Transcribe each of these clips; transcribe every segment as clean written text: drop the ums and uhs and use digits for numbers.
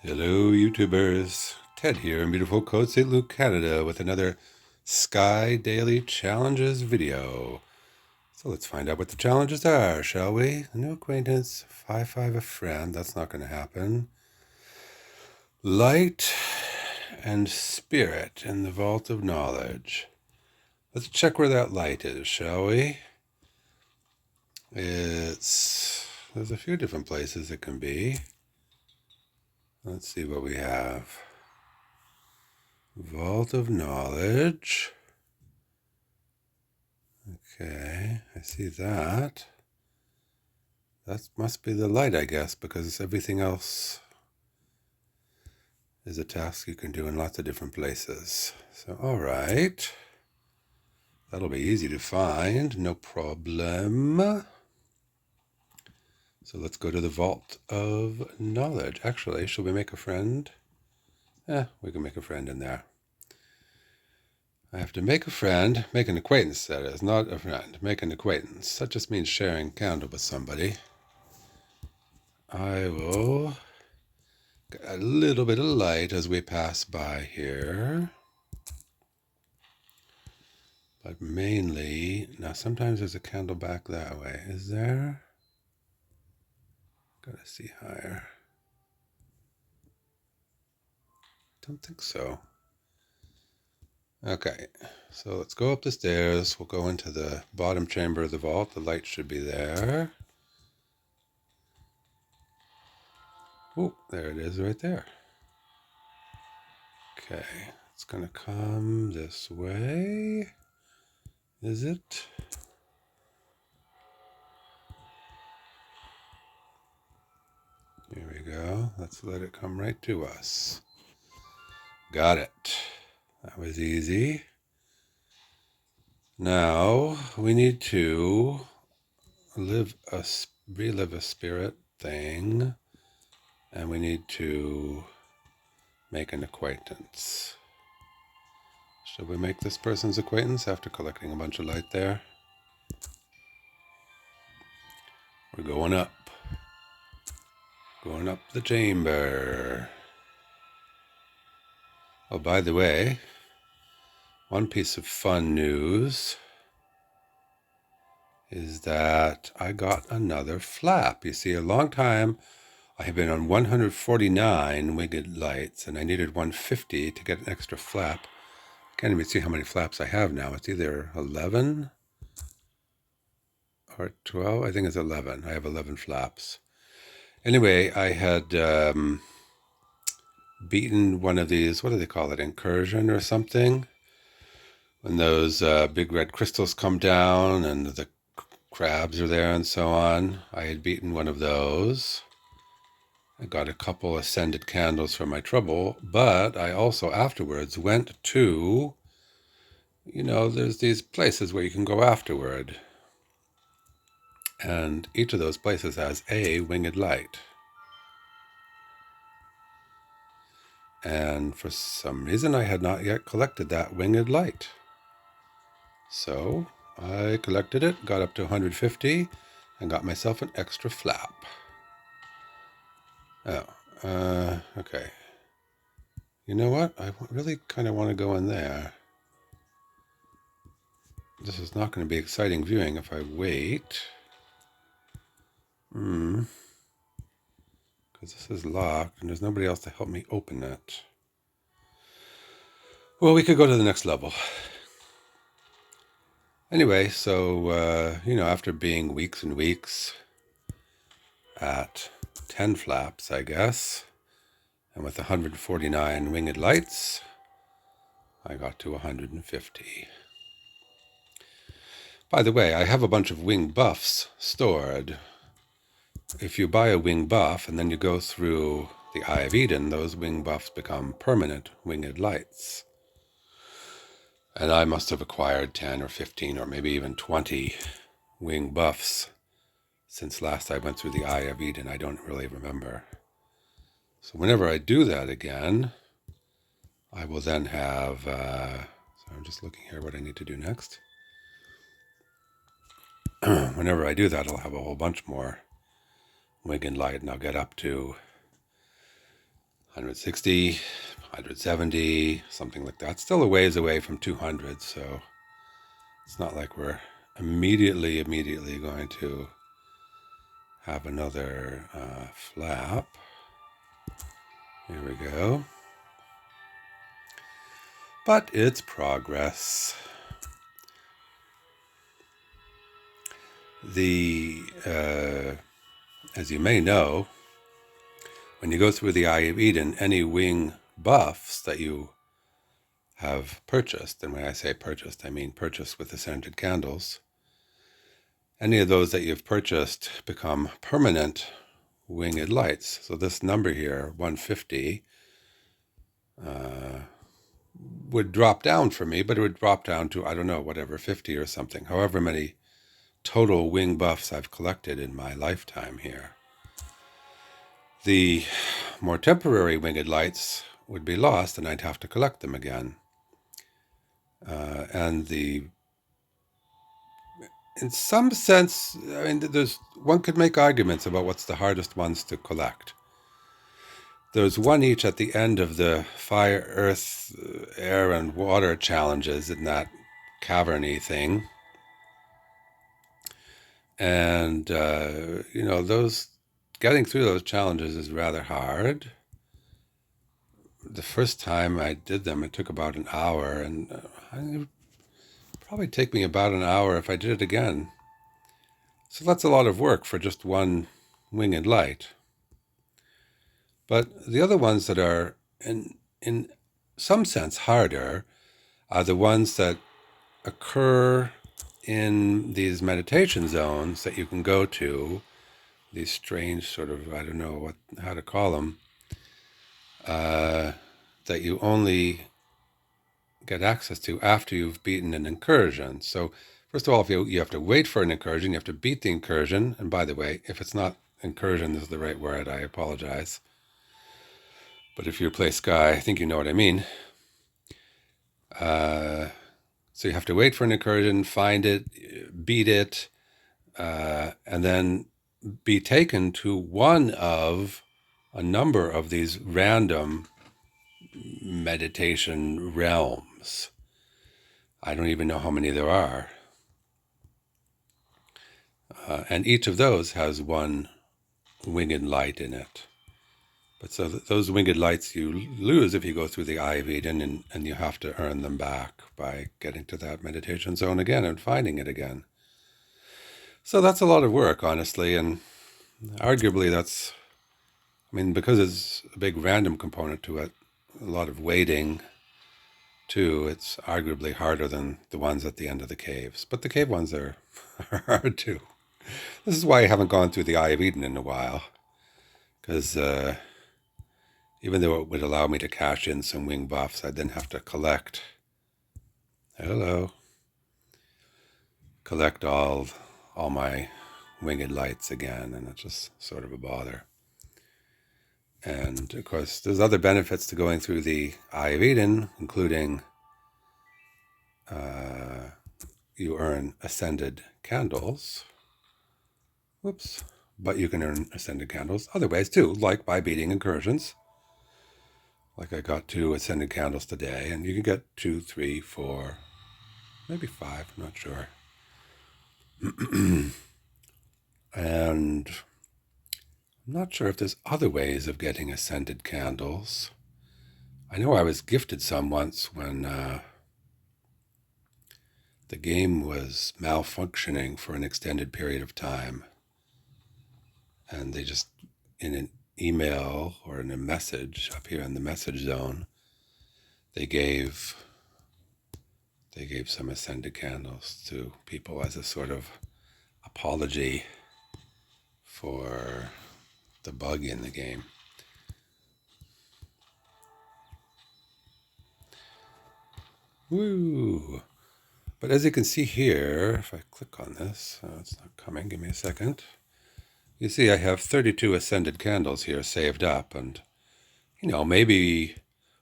Hello, YouTubers. Ted here in beautiful Côte St. Luc, Canada, with another Sky Daily Challenges video. So let's find out what the challenges are, shall we? A new acquaintance, 5 a friend. That's not going to happen. Light and spirit in the vault of knowledge. Let's check where that light is, shall we? There's a few different places it can be. Let's see what we have. Vault of knowledge. Okay, I see that. That must be the light, I guess, because everything else is a task you can do in lots of different places. So, all right. That'll be easy to find, no problem. So let's go to the Vault of Knowledge. Actually, shall we make a friend? We can make a friend in there. I have to make a friend, make an acquaintance, that is, not a friend, make an acquaintance. That just means sharing candle with somebody. I will get a little bit of light as we pass by here. But mainly, now sometimes there's a candle back that way. Is there? Gotta see higher. Don't think so. Okay, so let's go up the stairs. We'll go into the bottom chamber of the vault. The light should be there. Oh, there it is right there. Okay, it's gonna come this way. Is it? Here we go. Let's let it come right to us. Got it. That was easy. Now we need to relive a spirit thing, and we need to make an acquaintance. Should we make this person's acquaintance after collecting a bunch of light there? We're going up. Going up the chamber. Oh, by the way, one piece of fun news is that I got another flap. You see, a long time I have been on 149 winged lights, and I needed 150 to get an extra flap. Can't even see how many flaps I have now. It's either 11 or 12. I think it's 11. I have 11 flaps. Anyway, I had beaten one of these, what do they call it, incursion or something? When those big red crystals come down and the crabs are there and so on. I had beaten one of those. I got a couple of scented candles for my trouble, but I also afterwards went to, there's these places where you can go afterward. And each of those places has a winged light. And for some reason, I had not yet collected that winged light. So I collected it, got up to 150, and got myself an extra flap. Okay. You know what? I really kind of want to go in there. This is not going to be exciting viewing if I wait. Because this is locked and there's nobody else to help me open it. Well, we could go to the next level. Anyway, so, after being weeks and weeks at 10 flaps, I guess, and with 149 winged lights, I got to 150. By the way, I have a bunch of wing buffs stored. If you buy a wing buff and then you go through the Eye of Eden, those wing buffs become permanent winged lights. And I must have acquired 10 or 15 or maybe even 20 wing buffs since last I went through the Eye of Eden. I don't really remember. So whenever I do that again, I will then have, so I'm just looking here what I need to do next. Whenever I do that, I'll have a whole bunch more winged light, and I'll get up to 160, 170, something like that. Still a ways away from 200, so it's not like we're immediately going to have another flap. Here we go. But it's progress. As you may know, when you go through the Eye of Eden, any wing buffs that you have purchased, and when I say purchased, I mean purchased with the scented candles, any of those that you've purchased become permanent winged lights. So this number here, 150, would drop down for me, but it would drop down to, I don't know, whatever, 50 or something, however many total wing buffs I've collected in my lifetime here. The more temporary winged lights would be lost, and I'd have to collect them again. In some sense, I mean, one could make arguments about what's the hardest ones to collect. There's one each at the end of the fire, earth, air, and water challenges in that caverny thing. And, those getting through those challenges is rather hard. The first time I did them, it took about an hour, and it would probably take me about an hour if I did it again. So that's a lot of work for just one winged light. But the other ones that are, in some sense, harder are the ones that occur in these meditation zones that you can go to, these strange sort of, I don't know how to call them, that you only get access to after you've beaten an incursion. So first of all, if you have to wait for an incursion, you have to beat the incursion. And by the way, if it's not incursion is the right word, I apologize. But if you play Sky, I think you know what I mean. So you have to wait for an incursion, find it, beat it, and then be taken to one of a number of these random meditation realms. I don't even know how many there are. And each of those has one winged light in it. But so those winged lights you lose if you go through the Eye of Eden, and you have to earn them back by getting to that meditation zone again and finding it again. So that's a lot of work, honestly, and arguably because there's a big random component to it, a lot of waiting too, it's arguably harder than the ones at the end of the caves. But the cave ones are hard too. This is why I haven't gone through the Eye of Eden in a while, because even though it would allow me to cash in some wing buffs, I'd then have to collect all my winged lights again, and it's just sort of a bother. And of course, there's other benefits to going through the Eye of Eden, including you earn ascended candles. Whoops. But you can earn ascended candles other ways too, like by beating incursions. Like I got 2 ascended candles today, and you can get 2, 3, 4, maybe 5, I'm not sure. And I'm not sure if there's other ways of getting ascended candles. I know I was gifted some once when the game was malfunctioning for an extended period of time. And they just, in an email or in a message up here in the message zone, they gave some ascended candles to people as a sort of apology for the bug in the game. Woo! But as you can see here, if I click on this, it's not coming, give me a second. You see I have 32 ascended candles here saved up, and maybe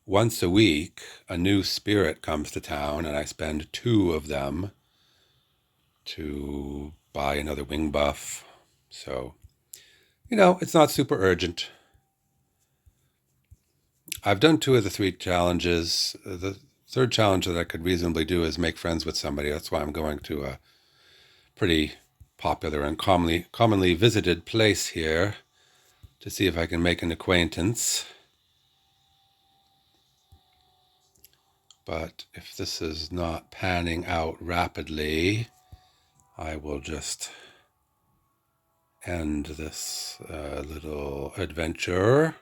once a week a new spirit comes to town and I spend 2 of them to buy another wing buff. So, it's not super urgent. I've done 2 of the 3 challenges. The third challenge that I could reasonably do is make friends with somebody. That's why I'm going to a pretty popular and commonly visited place here to see if I can make an acquaintance. But if this is not panning out rapidly, I will just end this little adventure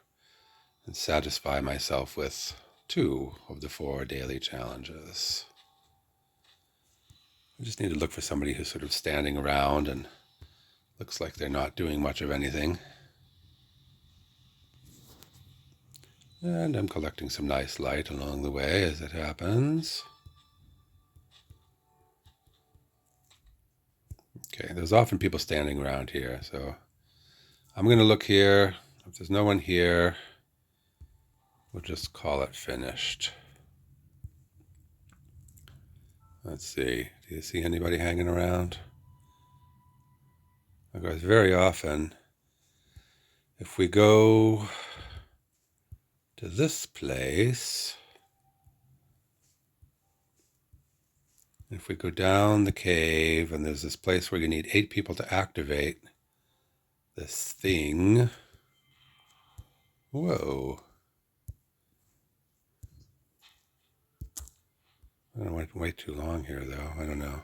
and satisfy myself with 2 of the 4 daily challenges. I just need to look for somebody who's sort of standing around and looks like they're not doing much of anything. And I'm collecting some nice light along the way as it happens. Okay, there's often people standing around here, so I'm going to look here. If there's no one here, we'll just call it finished. Let's see. Do you see anybody hanging around? Because very often, if we go to this place, if we go down the cave, and there's this place where you need 8 people to activate this thing. Whoa. I don't want to wait too long here, though. I don't know.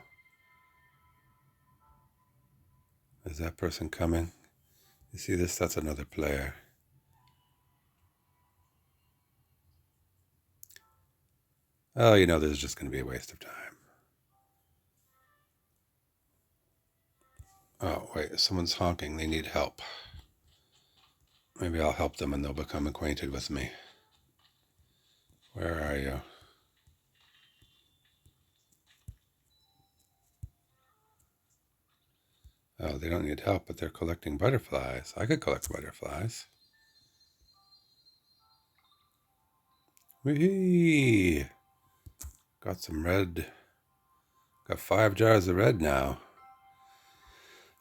Is that person coming? You see this? That's another player. Oh, this is just going to be a waste of time. Oh, wait, someone's honking. They need help. Maybe I'll help them and they'll become acquainted with me. Where are you? Oh, they don't need help, but they're collecting butterflies. I could collect butterflies. Whee! Got some red. Got 5 jars of red now.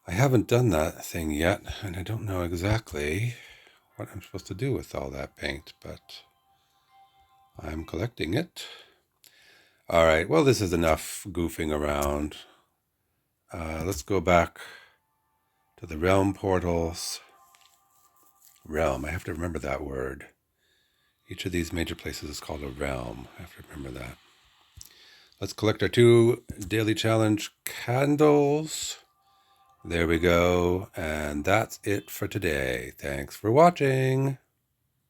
I haven't done that thing yet, and I don't know exactly what I'm supposed to do with all that paint, but I'm collecting it. All right, well, this is enough goofing around. Let's go back to the realm portals. Realm, I have to remember that word. Each of these major places is called a realm. I have to remember that. Let's collect our 2 daily challenge candles. There we go. And that's it for today. Thanks for watching.